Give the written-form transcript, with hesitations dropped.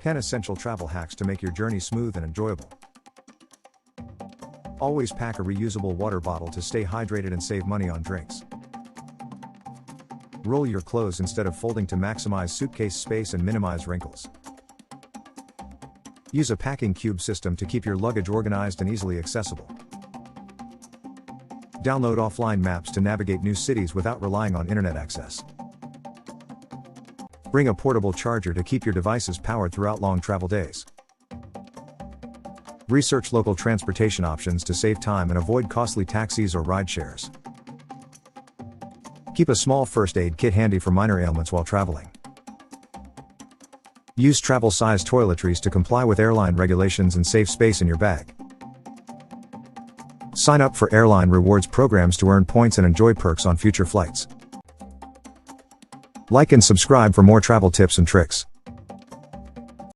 10 Essential Travel Hacks to make your journey smooth and enjoyable. Always pack a reusable water bottle to stay hydrated and save money on drinks. Roll your clothes instead of folding to maximize suitcase space and minimize wrinkles. Use a packing cube system to keep your luggage organized and easily accessible. Download offline maps to navigate new cities without relying on internet access. Bring a portable charger to keep your devices powered throughout long travel days. Research local transportation options to save time and avoid costly taxis or ride shares. Keep a small first aid kit handy for minor ailments while traveling. Use travel-sized toiletries to comply with airline regulations and save space in your bag. Sign up for airline rewards programs to earn points and enjoy perks on future flights. Like and subscribe for more travel tips and tricks.